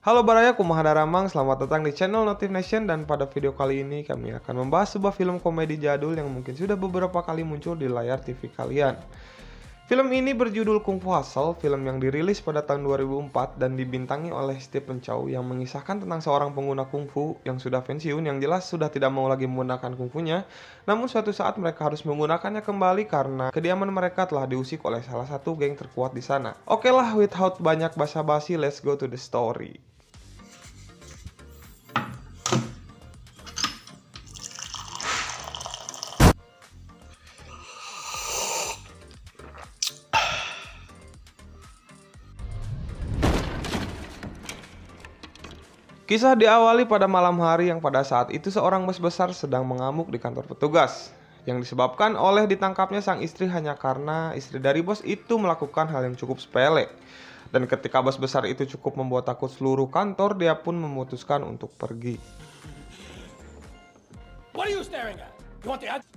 Halo Baraya, kumaha daramang, selamat datang di channel Notif Nation. Dan pada video kali ini kami akan membahas sebuah film komedi jadul yang mungkin sudah beberapa kali muncul di layar TV kalian. Film ini berjudul Kung Fu Hustle, film yang dirilis pada tahun 2004 dan dibintangi oleh Stephen Chow yang mengisahkan tentang seorang pengguna kungfu yang sudah pensiun, yang jelas sudah tidak mau lagi menggunakan kungfunya. Namun suatu saat mereka harus menggunakannya kembali karena kediaman mereka telah diusik oleh salah satu geng terkuat di sana. Oke lah, without banyak basa-basi, let's go to the story. Kisah diawali pada malam hari yang pada saat itu seorang bos besar sedang mengamuk di kantor petugas, yang disebabkan oleh ditangkapnya sang istri hanya karena istri dari bos itu melakukan hal yang cukup sepele. Dan ketika bos besar itu cukup membuat takut seluruh kantor, dia pun memutuskan untuk pergi. What are you staring at? You want the ad?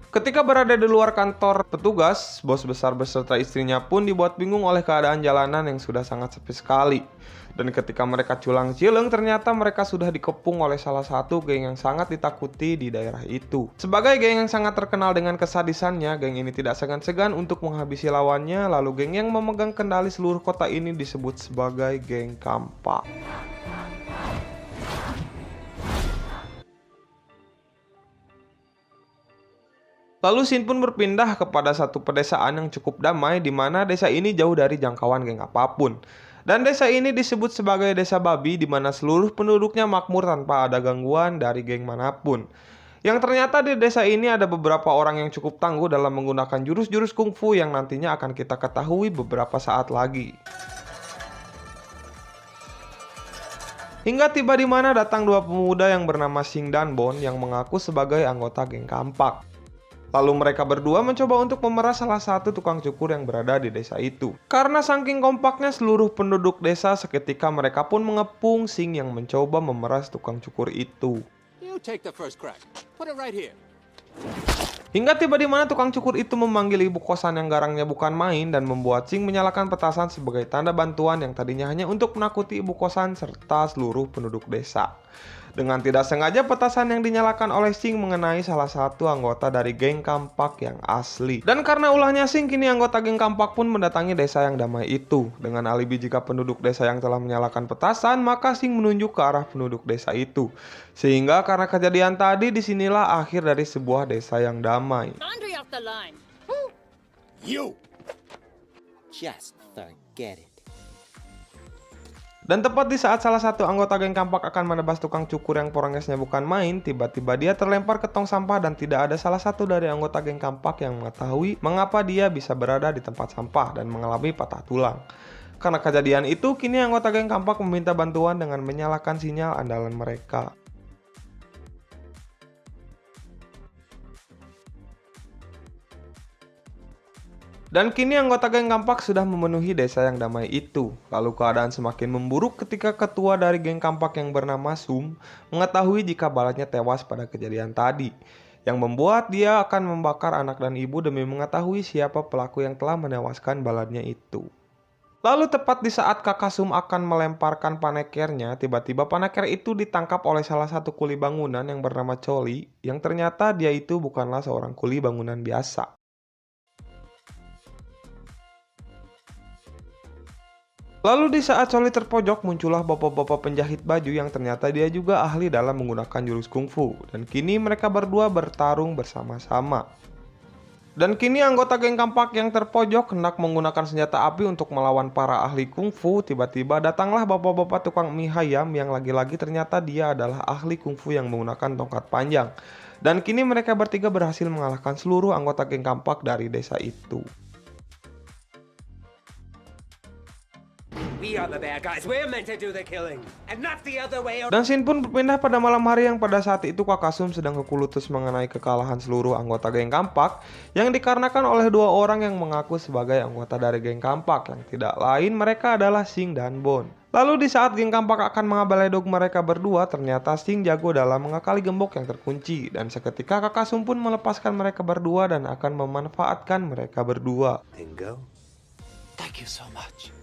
Ketika berada di luar kantor petugas, bos besar beserta istrinya pun dibuat bingung oleh keadaan jalanan yang sudah sangat sepi sekali. Dan ketika mereka culang-cileng, ternyata mereka sudah dikepung oleh salah satu geng yang sangat ditakuti di daerah itu. Sebagai geng yang sangat terkenal dengan kesadisannya, geng ini tidak segan-segan untuk menghabisi lawannya. Lalu geng yang memegang kendali seluruh kota ini disebut sebagai geng Kampak. Lalu scene pun berpindah kepada satu pedesaan yang cukup damai, di mana desa ini jauh dari jangkauan geng apapun. Dan desa ini disebut sebagai desa babi, di mana seluruh penduduknya makmur tanpa ada gangguan dari geng manapun. Yang ternyata di desa ini ada beberapa orang yang cukup tangguh dalam menggunakan jurus-jurus kungfu yang nantinya akan kita ketahui beberapa saat lagi. Hingga tiba di mana datang dua pemuda yang bernama Sing dan Bon yang mengaku sebagai anggota geng Kampak. Lalu mereka berdua mencoba untuk memeras salah satu tukang cukur yang berada di desa itu. Karena saking kompaknya seluruh penduduk desa, seketika mereka pun mengepung Sing yang mencoba memeras tukang cukur itu. You take the first crack. Put it right here. Hingga tiba di mana tukang cukur itu memanggil ibu kosan yang garangnya bukan main dan membuat Sing menyalakan petasan sebagai tanda bantuan yang tadinya hanya untuk menakuti ibu kosan serta seluruh penduduk desa. Dengan tidak sengaja petasan yang dinyalakan oleh Sing mengenai salah satu anggota dari geng Kampak yang asli. Dan karena ulahnya Sing, kini anggota geng Kampak pun mendatangi desa yang damai itu. Dengan alibi jika penduduk desa yang telah menyalakan petasan, maka Sing menunjuk ke arah penduduk desa itu. Sehingga karena kejadian tadi, disinilah akhir dari sebuah desa yang damai. Laundry off the line. You. Just forget it. Dan tepat di saat salah satu anggota geng Kampak akan menebas tukang cukur yang porangesnya bukan main, tiba-tiba dia terlempar ke tong sampah dan tidak ada salah satu dari anggota geng Kampak yang mengetahui mengapa dia bisa berada di tempat sampah dan mengalami patah tulang. Karena kejadian itu, kini anggota geng Kampak meminta bantuan dengan menyalakan sinyal andalan mereka. Dan kini anggota geng Kampak sudah memenuhi desa yang damai itu. Lalu keadaan semakin memburuk ketika ketua dari geng Kampak yang bernama Sum mengetahui jika balatnya tewas pada kejadian tadi, yang membuat dia akan membakar anak dan ibu demi mengetahui siapa pelaku yang telah menewaskan balatnya itu. Lalu tepat di saat kakak Sum akan melemparkan panekernya, tiba-tiba paneker itu ditangkap oleh salah satu kuli bangunan yang bernama Choli, yang ternyata dia itu bukanlah seorang kuli bangunan biasa. Lalu di saat Choli terpojok, muncullah bapak-bapak penjahit baju yang ternyata dia juga ahli dalam menggunakan jurus kungfu. Dan kini mereka berdua bertarung bersama-sama. Dan kini anggota geng Kampak yang terpojok hendak menggunakan senjata api untuk melawan para ahli kungfu. Tiba-tiba datanglah bapak-bapak tukang mie ayam yang lagi-lagi ternyata dia adalah ahli kungfu yang menggunakan tongkat panjang. Dan kini mereka bertiga berhasil mengalahkan seluruh anggota geng Kampak dari desa itu. We are the bad guys. We're meant to do the killing, and not the other way around. Dan scene pun berpindah pada malam hari yang pada saat itu kakak Sum sedang kekulutus mengenai kekalahan seluruh anggota geng Kampak yang dikarenakan oleh dua orang yang mengaku sebagai anggota dari geng Kampak, yang tidak lain mereka adalah Sing dan Bon. Lalu di saat geng Kampak akan mengabaledog mereka berdua, ternyata Sing jago dalam mengakali gembok yang terkunci, dan seketika kakak Sum pun melepaskan mereka berdua dan akan memanfaatkan mereka berdua. Bingo. Thank you so much.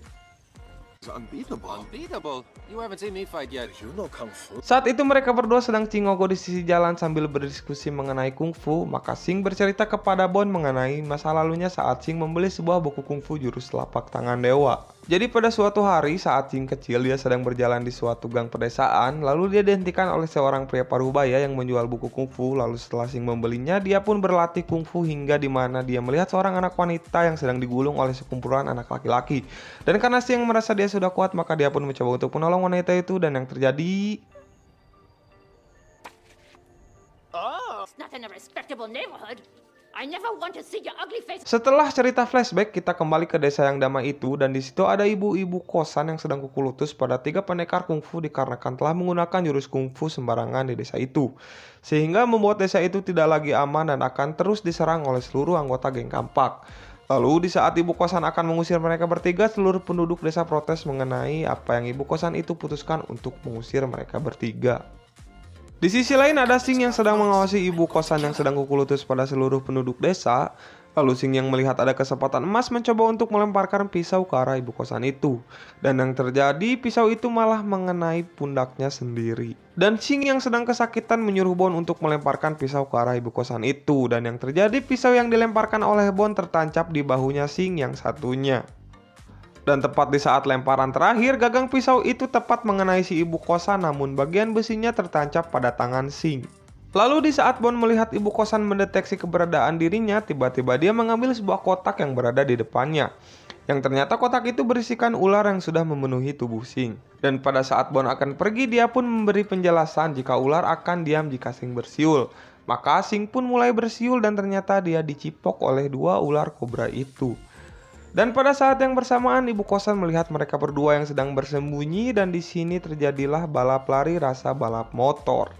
Unbeatable? Unbeatable? You haven't seen me fight yet. You know Kung Fu. Saat itu mereka berdua sedang cingogo di sisi jalan sambil berdiskusi mengenai kungfu, maka Sing bercerita kepada Bon mengenai masa lalunya saat Sing membeli sebuah buku kungfu jurus telapak tangan dewa. Jadi pada suatu hari saat Sing kecil dia sedang berjalan di suatu gang pedesaan, lalu dia dihentikan oleh seorang pria parubaya yang menjual buku kungfu. Lalu setelah Sing membelinya, dia pun berlatih kungfu hingga di mana dia melihat seorang anak wanita yang sedang digulung oleh sekumpulan anak laki-laki. Dan karena Sing merasa dia sudah kuat, maka dia pun mencoba untuk menolong wanita itu, dan yang terjadi It's not in a respectable neighborhood. I never want to see your ugly face. setelah cerita flashback, kita kembali ke desa yang damai itu, dan di situ ada ibu-ibu kosan yang sedang kukulutus pada 3 pendekar kungfu dikarenakan telah menggunakan jurus kungfu sembarangan di desa itu, sehingga membuat desa itu tidak lagi aman dan akan terus diserang oleh seluruh anggota geng kampak. Lalu di saat ibu kosan akan mengusir mereka bertiga, seluruh penduduk desa protes mengenai apa yang ibu kosan itu putuskan untuk mengusir mereka bertiga. Di sisi lain ada Sing yang sedang mengawasi ibu kosan yang sedang kukulutus pada seluruh penduduk desa. Lalu Sing yang melihat ada kesempatan emas mencoba untuk melemparkan pisau ke arah ibu kosan itu. Dan yang terjadi, pisau itu malah mengenai pundaknya sendiri. Dan Sing yang sedang kesakitan menyuruh Bon untuk melemparkan pisau ke arah ibu kosan itu. Dan yang terjadi, pisau yang dilemparkan oleh Bon tertancap di bahunya Sing yang satunya. Dan tepat di saat lemparan terakhir, gagang pisau itu tepat mengenai si ibu kosan, namun bagian besinya tertancap pada tangan Sing. Lalu di saat Bon melihat ibu kosan mendeteksi keberadaan dirinya, tiba-tiba dia mengambil sebuah kotak yang berada di depannya. Yang ternyata kotak itu berisikan ular yang sudah memenuhi tubuh Sing. Dan pada saat Bon akan pergi, dia pun memberi penjelasan jika ular akan diam jika Sing bersiul. Maka Sing pun mulai bersiul dan ternyata dia dicipok oleh 2 ular kobra itu. Dan pada saat yang bersamaan, ibu kosan melihat mereka berdua yang sedang bersembunyi, dan di sini terjadilah balap lari rasa balap motor.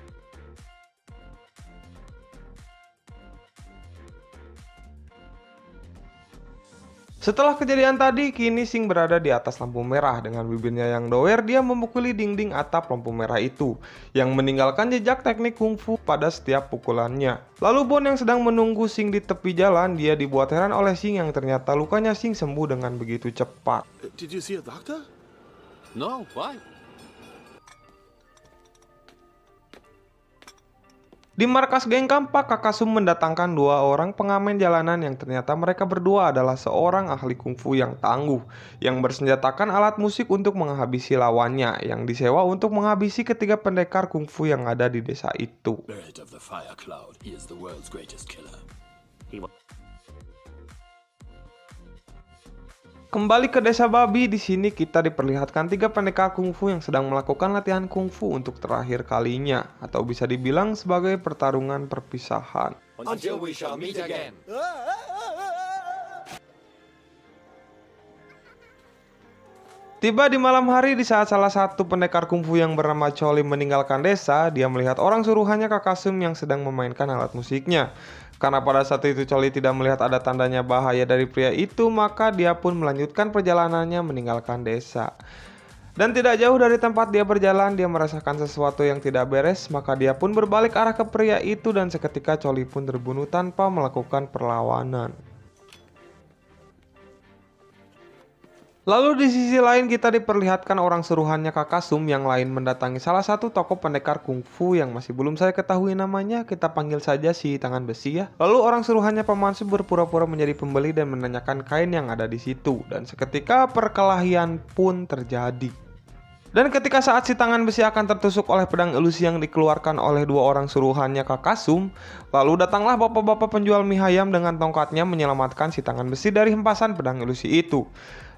Setelah kejadian tadi, kini Sing berada di atas lampu merah. Dengan bibirnya yang doer, dia memukuli dinding atap lampu merah itu, yang meninggalkan jejak teknik kungfu pada setiap pukulannya. Lalu Bon yang sedang menunggu Sing di tepi jalan, dia dibuat heran oleh Sing yang ternyata lukanya Sing sembuh dengan begitu cepat. Did you see a doctor? No, why? Di markas geng kampak, Kakak Sum mendatangkan 2 orang pengamen jalanan yang ternyata mereka berdua adalah seorang ahli kungfu yang tangguh, yang bersenjatakan alat musik untuk menghabisi lawannya, yang disewa untuk menghabisi ketiga pendekar kungfu yang ada di desa itu. Bird of the Fire Cloud is the world's greatest killer. Kembali ke desa babi, di sini kita diperlihatkan 3 pendekar kungfu yang sedang melakukan latihan kungfu untuk terakhir kalinya, atau bisa dibilang sebagai pertarungan perpisahan. Until we shall meet again. Tiba di malam hari di saat salah satu pendekar kungfu yang bernama Choli meninggalkan desa, dia melihat orang suruhannya Kakak Sum yang sedang memainkan alat musiknya. Karena pada saat itu Choli tidak melihat ada tandanya bahaya dari pria itu, maka dia pun melanjutkan perjalanannya meninggalkan desa. Dan tidak jauh dari tempat dia berjalan, dia merasakan sesuatu yang tidak beres, maka dia pun berbalik arah ke pria itu dan seketika Choli pun terbunuh tanpa melakukan perlawanan. Lalu di sisi lain kita diperlihatkan orang suruhannya Kakak Sum yang lain mendatangi salah satu toko pendekar kungfu yang masih belum saya ketahui namanya, kita panggil saja si tangan besi ya. Lalu orang suruhannya Paman Sum berpura-pura menjadi pembeli dan menanyakan kain yang ada di situ, dan seketika perkelahian pun terjadi. Dan ketika saat si tangan besi akan tertusuk oleh pedang ilusi yang dikeluarkan oleh 2 orang suruhannya Kakak Sum, lalu datanglah bapak-bapak penjual mie ayam dengan tongkatnya menyelamatkan si tangan besi dari hempasan pedang ilusi itu.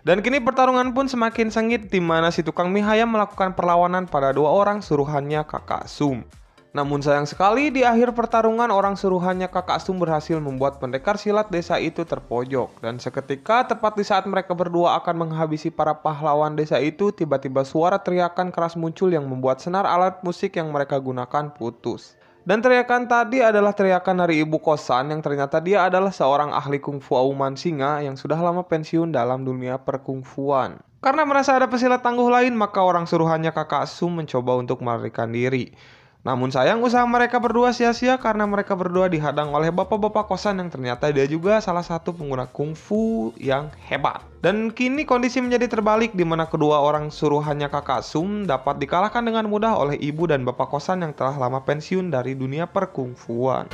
Dan kini pertarungan pun semakin sengit di mana si tukang mie ayam melakukan perlawanan pada 2 orang suruhannya Kakak Sum. Namun sayang sekali di akhir pertarungan orang suruhannya Kakak Sum berhasil membuat pendekar silat desa itu terpojok. Dan seketika tepat di saat mereka berdua akan menghabisi para pahlawan desa itu, tiba-tiba suara teriakan keras muncul yang membuat senar alat musik yang mereka gunakan putus. Dan teriakan tadi adalah teriakan dari ibu kosan yang ternyata dia adalah seorang ahli kungfu auman singa yang sudah lama pensiun dalam dunia perkungfuan. Karena merasa ada pesilat tangguh lain, maka orang suruhannya Kakak Sum mencoba untuk melarikan diri. Namun sayang usaha mereka berdua sia-sia karena mereka berdua dihadang oleh bapak-bapak kosan yang ternyata dia juga salah satu pengguna kungfu yang hebat. Dan kini kondisi menjadi terbalik di mana kedua orang suruhannya Kakak Sum dapat dikalahkan dengan mudah oleh ibu dan bapak kosan yang telah lama pensiun dari dunia perkungfuan.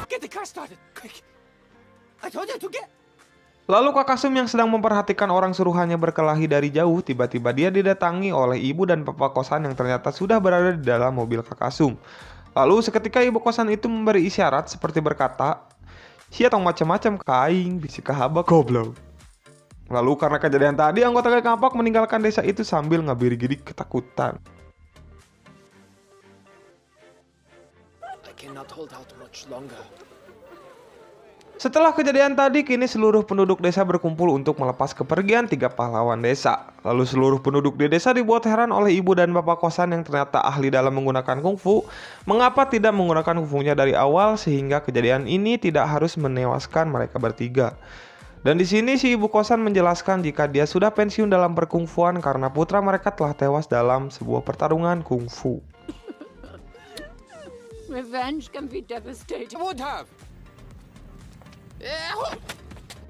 Get the car started, quick. I told you to get. Lalu Kakak Sum yang sedang memperhatikan orang suruhannya berkelahi dari jauh, tiba-tiba dia didatangi oleh ibu dan bapak kosan yang ternyata sudah berada di dalam mobil Kakak Sum. Lalu seketika ibu kosan itu memberi isyarat seperti berkata, "Sia tong macam-macam kaing, bisi kahaba goblok." Lalu karena kejadian tadi, anggota geng kampak meninggalkan desa itu sambil ngabiri-gidik ketakutan. I cannot hold out much longer. Setelah kejadian tadi, kini seluruh penduduk desa berkumpul untuk melepas kepergian 3 pahlawan desa. Lalu seluruh penduduk di desa dibuat heran oleh ibu dan bapak kosan yang ternyata ahli dalam menggunakan kungfu. Mengapa tidak menggunakan kungfunya dari awal sehingga kejadian ini tidak harus menewaskan mereka bertiga. Dan di sini si ibu kosan menjelaskan jika dia sudah pensiun dalam perkungfuan karena putra mereka telah tewas dalam sebuah pertarungan kungfu. Revenge can be devastating. You would have.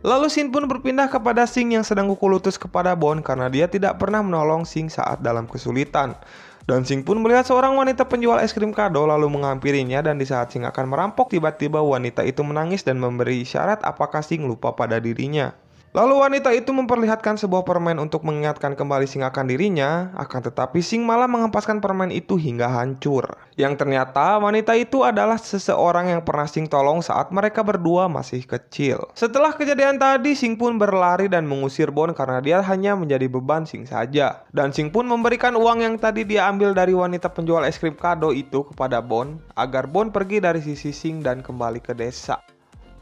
Lalu Shin pun berpindah kepada Sing yang sedang kuku lutut kepada Bon karena dia tidak pernah menolong Sing saat dalam kesulitan. Dan Sing pun melihat seorang wanita penjual es krim kado lalu menghampirinya, dan di saat Sing akan merampok tiba-tiba wanita itu menangis dan memberi isyarat apakah Sing lupa pada dirinya. Lalu wanita itu memperlihatkan sebuah permen untuk mengingatkan kembali Sing akan dirinya, akan tetapi Sing malah menghempaskan permen itu hingga hancur. Yang ternyata wanita itu adalah seseorang yang pernah Sing tolong saat mereka berdua masih kecil. Setelah kejadian tadi, Sing pun berlari dan mengusir Bon karena dia hanya menjadi beban Sing saja. Dan Sing pun memberikan uang yang tadi dia ambil dari wanita penjual es krim kado itu kepada Bon, agar Bon pergi dari sisi Sing dan kembali ke desa.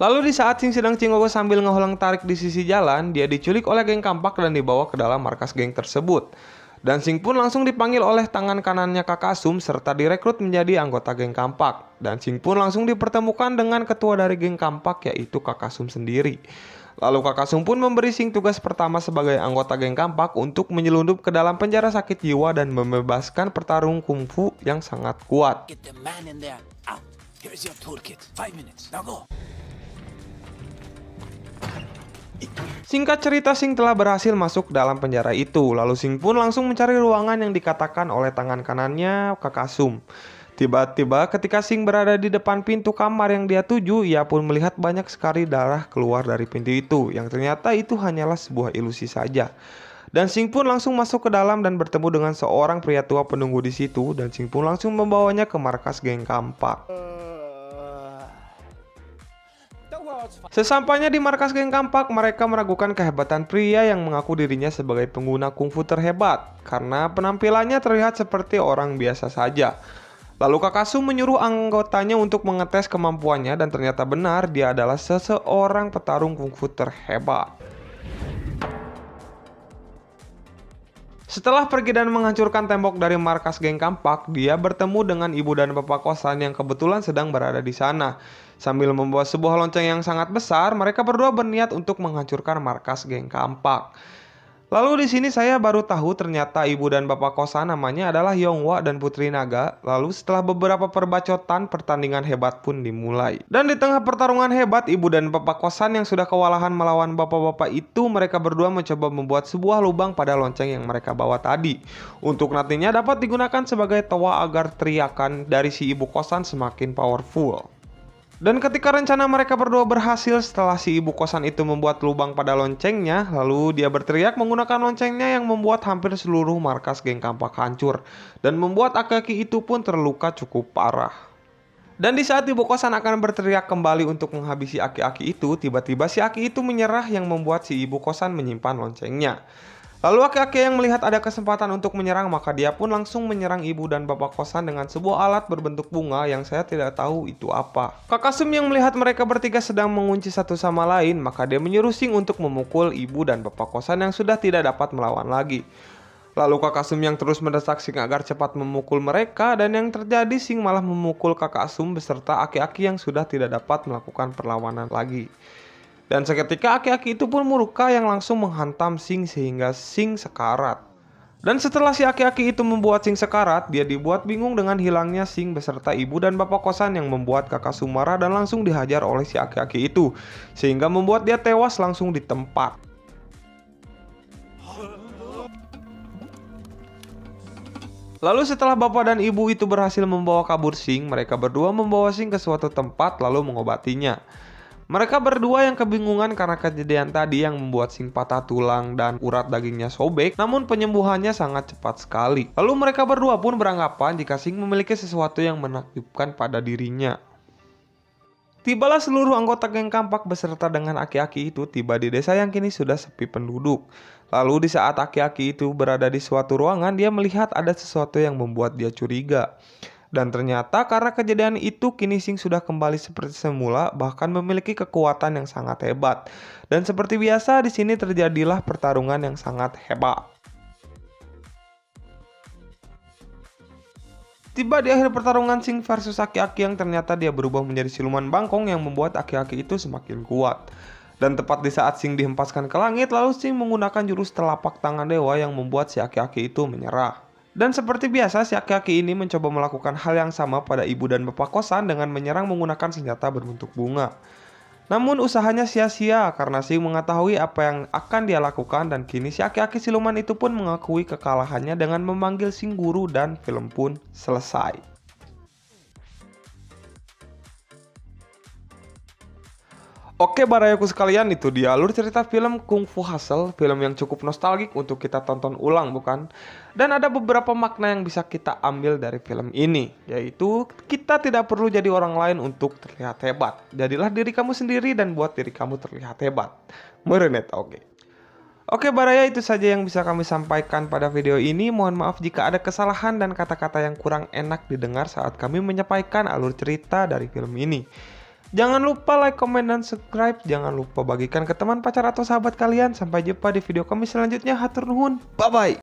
Lalu di saat Sing sedang cinggogo sambil ngeholang tarik di sisi jalan, dia diculik oleh geng kampak dan dibawa ke dalam markas geng tersebut. Dan Sing pun langsung dipanggil oleh tangan kanannya Kakak Sum serta direkrut menjadi anggota geng kampak. Dan Sing pun langsung dipertemukan dengan ketua dari geng kampak, yaitu Kakak Sum sendiri. Lalu Kakak Sum pun memberi Sing tugas pertama sebagai anggota geng kampak untuk menyelundup ke dalam penjara sakit jiwa dan membebaskan petarung kungfu yang sangat kuat. Get the man in there. Out. Here's your toolkit. 5 minutes. Now go. Singkat cerita, Sing telah berhasil masuk dalam penjara itu. Lalu Sing pun langsung mencari ruangan yang dikatakan oleh tangan kanannya Kakak Sum. Tiba-tiba ketika Sing berada di depan pintu kamar yang dia tuju, ia pun melihat banyak sekali darah keluar dari pintu itu, yang ternyata itu hanyalah sebuah ilusi saja. Dan Sing pun langsung masuk ke dalam dan bertemu dengan seorang pria tua penunggu di situ, dan Sing pun langsung membawanya ke markas geng kampak. Sesampainya di markas geng kampak, mereka meragukan kehebatan pria yang mengaku dirinya sebagai pengguna kungfu terhebat karena penampilannya terlihat seperti orang biasa saja. Lalu Kakak Sum menyuruh anggotanya untuk mengetes kemampuannya, dan ternyata benar dia adalah seseorang petarung kungfu terhebat. Setelah pergi dan menghancurkan tembok dari markas geng kampak, dia bertemu dengan ibu dan bapak kosan yang kebetulan sedang berada di sana. Sambil membawa sebuah lonceng yang sangat besar, mereka berdua berniat untuk menghancurkan markas geng kampak. Lalu di sini saya baru tahu ternyata ibu dan bapak kosan namanya adalah Yonghwa dan Putri Naga. Lalu setelah beberapa perbacotan, pertandingan hebat pun dimulai. Dan di tengah pertarungan hebat, ibu dan bapak kosan yang sudah kewalahan melawan bapak-bapak itu, mereka berdua mencoba membuat sebuah lubang pada lonceng yang mereka bawa tadi, untuk nantinya dapat digunakan sebagai toa agar teriakan dari si ibu kosan semakin powerful. Dan ketika rencana mereka berdua berhasil setelah si ibu kosan itu membuat lubang pada loncengnya, lalu dia berteriak menggunakan loncengnya yang membuat hampir seluruh markas geng kampak hancur, dan membuat aki-aki itu pun terluka cukup parah. Dan di saat ibu kosan akan berteriak kembali untuk menghabisi aki-aki itu, tiba-tiba si aki itu menyerah yang membuat si ibu kosan menyimpan loncengnya. Lalu aki-aki yang melihat ada kesempatan untuk menyerang, maka dia pun langsung menyerang ibu dan bapak kosan dengan sebuah alat berbentuk bunga yang saya tidak tahu itu apa. Kakak Sum yang melihat mereka bertiga sedang mengunci satu sama lain, maka dia menyuruh Sing untuk memukul ibu dan bapak kosan yang sudah tidak dapat melawan lagi. Lalu Kakak Sum yang terus mendesak Sing agar cepat memukul mereka, dan yang terjadi Sing malah memukul Kakak Sum beserta aki-aki yang sudah tidak dapat melakukan perlawanan lagi. Dan seketika aki-aki itu pun murka yang langsung menghantam Sing sehingga Sing sekarat. Dan setelah si aki-aki itu membuat Sing sekarat, dia dibuat bingung dengan hilangnya Sing beserta ibu dan bapak kosan yang membuat kakak Su marah dan langsung dihajar oleh si aki-aki itu, sehingga membuat dia tewas langsung di tempat. Lalu setelah bapak dan ibu itu berhasil membawa kabur Sing, mereka berdua membawa Sing ke suatu tempat lalu mengobatinya. Mereka berdua yang kebingungan karena kejadian tadi yang membuat Sing patah tulang dan urat dagingnya sobek, namun penyembuhannya sangat cepat sekali. Lalu mereka berdua pun beranggapan jika Sing memiliki sesuatu yang menakjubkan pada dirinya. Tibalah seluruh anggota geng Kampak beserta dengan aki-aki itu tiba di desa yang kini sudah sepi penduduk. Lalu di saat aki-aki itu berada di suatu ruangan, dia melihat ada sesuatu yang membuat dia curiga. Dan ternyata karena kejadian itu kini Sing sudah kembali seperti semula, bahkan memiliki kekuatan yang sangat hebat. Dan seperti biasa di sini terjadilah pertarungan yang sangat hebat. Tiba di akhir pertarungan Sing versus aki-aki yang ternyata dia berubah menjadi siluman bangkong yang membuat aki-aki itu semakin kuat. Dan tepat di saat Sing dihempaskan ke langit, lalu Sing menggunakan jurus telapak tangan dewa yang membuat si aki-aki itu menyerah. Dan seperti biasa, si aki-aki ini mencoba melakukan hal yang sama pada ibu dan bapak kosan dengan menyerang menggunakan senjata berbentuk bunga. Namun usahanya sia-sia karena Sing mengetahui apa yang akan dia lakukan dan kini si aki-aki siluman itu pun mengakui kekalahannya dengan memanggil Sing guru dan film pun selesai. Oke barayaku sekalian, itu dia alur cerita film Kung Fu Hustle, film yang cukup nostalgik untuk kita tonton ulang bukan? Dan ada beberapa makna yang bisa kita ambil dari film ini, yaitu kita tidak perlu jadi orang lain untuk terlihat hebat. Jadilah diri kamu sendiri dan buat diri kamu terlihat hebat. Merenet, oke. Oke Baraya, itu saja yang bisa kami sampaikan pada video ini. Mohon maaf jika ada kesalahan dan kata-kata yang kurang enak didengar saat kami menyampaikan alur cerita dari film ini. Jangan lupa like, komen, dan subscribe. Jangan lupa bagikan ke teman, pacar, atau sahabat kalian. Sampai jumpa di video kami selanjutnya. Hatur nuhun. Bye-bye.